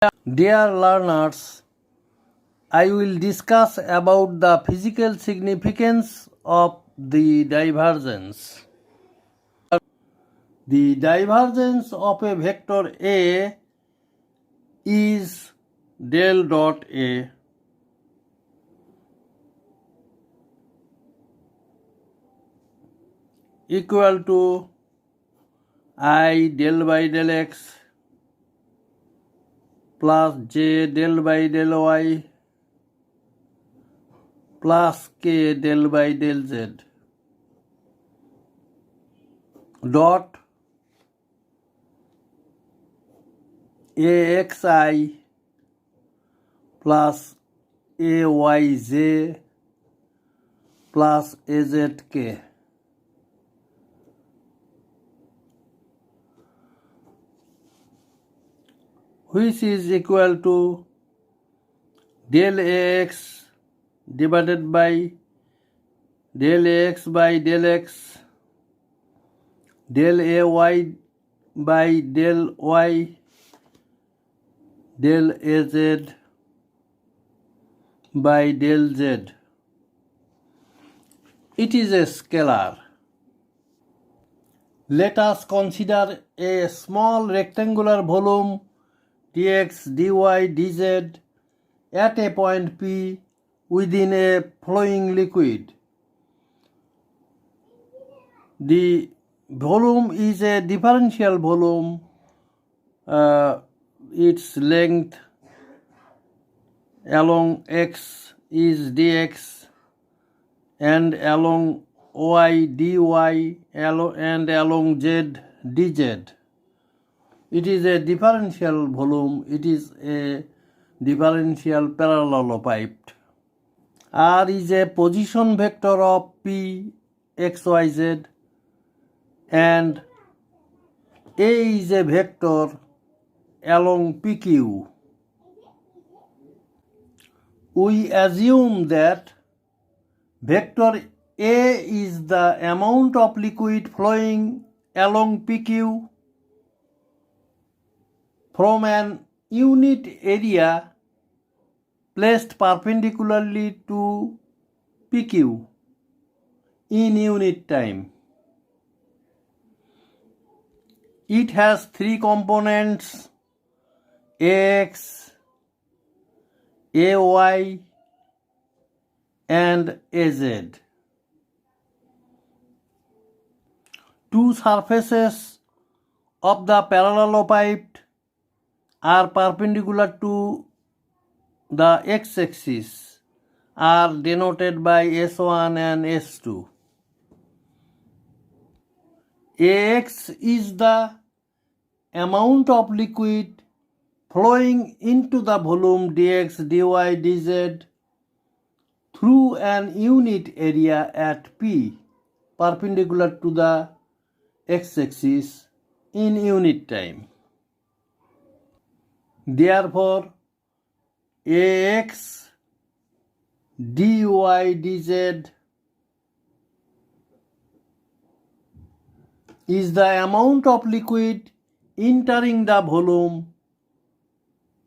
Dear learners, I will discuss about the physical significance of the divergence. The divergence of a vector A is del dot A equal to I del by del x plus j del by del y plus k del by del z dot axi plus ayj plus azk. Which is equal to del ax divided by del ax by del x, del ay by del y, del az by del z. It is a scalar. Let us consider a small rectangular volume dx, dy, dz at a point P within a flowing liquid. The volume is a differential volume. Its length along x is dx and along y dy and along z dz. It is a differential volume. It is a differential parallelepiped. R is a position vector of P x, y, z and A is a vector along PQ. We assume that vector A is the amount of liquid flowing along PQ from an unit area placed perpendicularly to PQ in unit time. It has three components: AX, AY and AZ. Two surfaces of the parallelepiped are perpendicular to the x-axis are denoted by S1 and S2. AX is the amount of liquid flowing into the volume dx, dy, dz through an unit area at P perpendicular to the x-axis in unit time. Therefore, AX dy dz is the amount of liquid entering the volume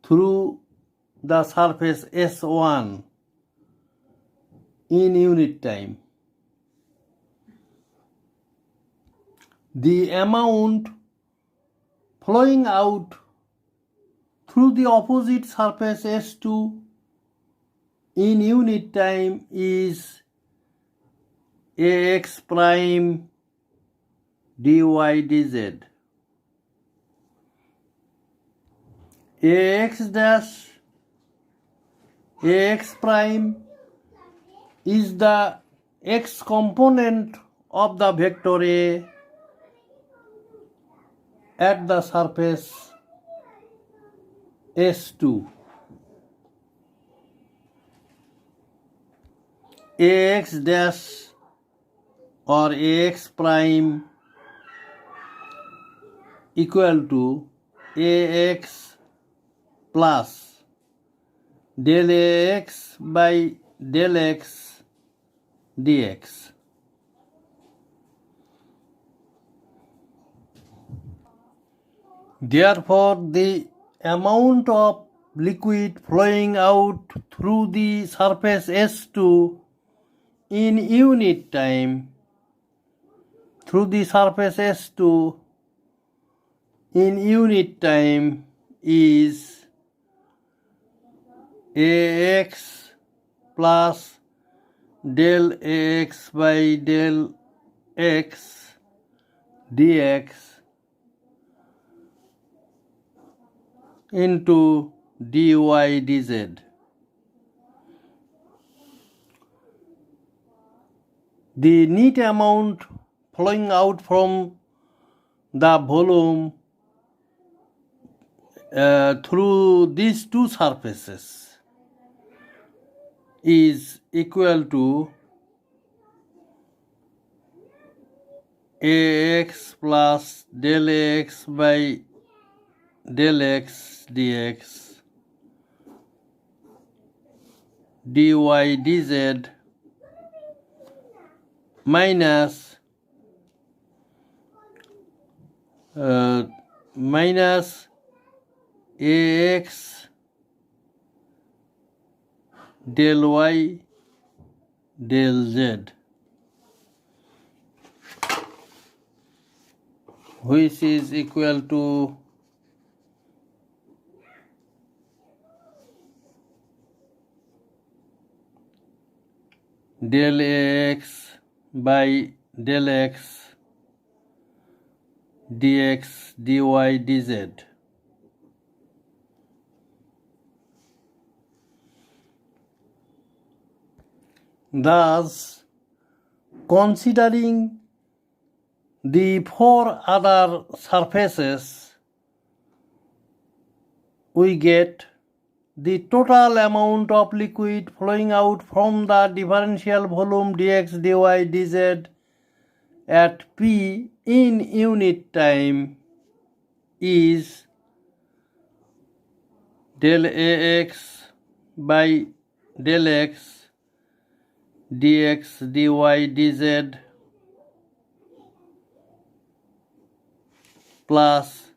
through the surface S1 in unit time. The amount flowing out through the opposite surface S2 in unit time is AX prime dy dz. AX prime is the x component of the vector A at the surface S2. AX dash or AX prime equal to AX plus del AX by del X dx. Therefore, the amount of liquid flowing out through the surface S2 in unit time is AX plus del AX by del X dx into dy dz. The net amount flowing out from the volume through these two surfaces is equal to AX plus del AX by del X dx dy dz minus AX del Y del Z, which is equal to del AX by del X dx dy dz. Thus, considering the four other surfaces, we get the total amount of liquid flowing out from the differential volume dx dy dz at P in unit time is del AX by del X dx dy dz plus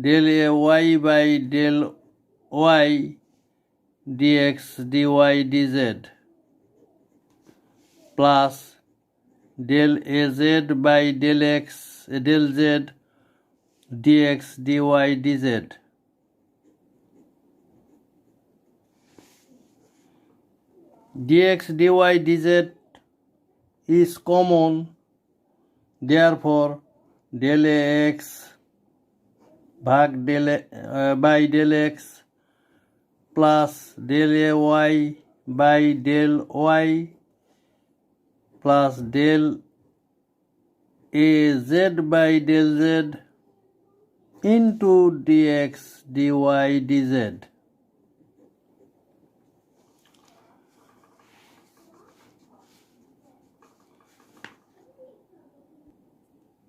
del AY by del Y dx dy dz plus del AZ by del X del Z dx dy dz. Dx dy dz is common, therefore del X भाग by del X plus del AY by del Y plus del AZ by del Z into dx dy dz.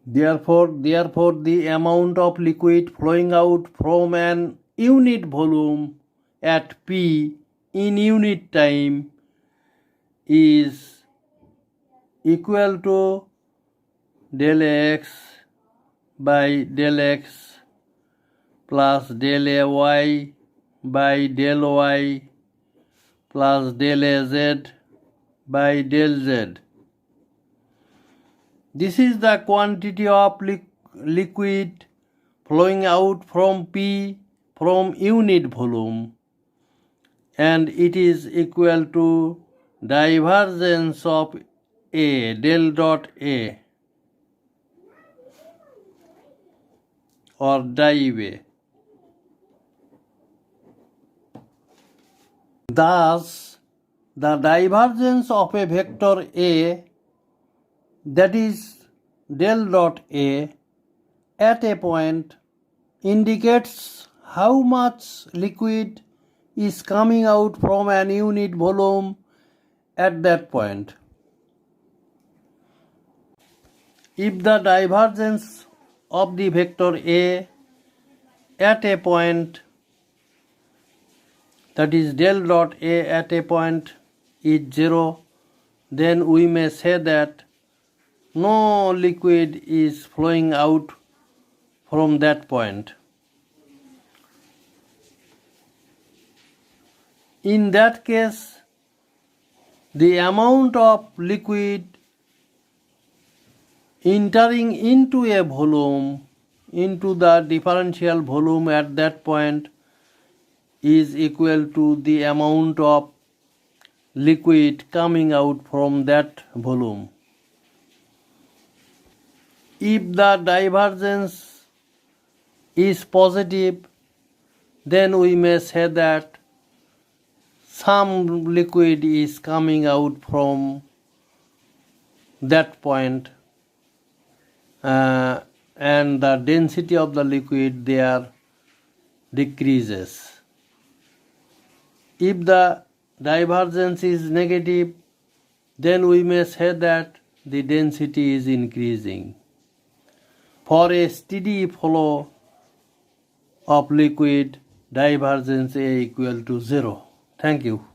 Therefore, the amount of liquid flowing out from an unit volume at P in unit time is equal to del X by del X plus del AY by del Y plus del AZ by del Z. This is the quantity of liquid flowing out from P from unit volume, and it is equal to divergence of A, del dot A, or div. Thus, the divergence of a vector A, that is del dot A, at a point indicates how much liquid is coming out from an unit volume at that point. If the divergence of the vector A at a point, that is del dot A at a point, is 0, then we may say that no liquid is flowing out from that point. In that case, the amount of liquid entering into a volume, into the differential volume at that point, is equal to the amount of liquid coming out from that volume. If the divergence is positive, then we may say that some liquid is coming out from that point, and the density of the liquid there decreases. If the divergence is negative, then we may say that the density is increasing. For a steady flow of liquid, divergence A equal to 0. Thank you.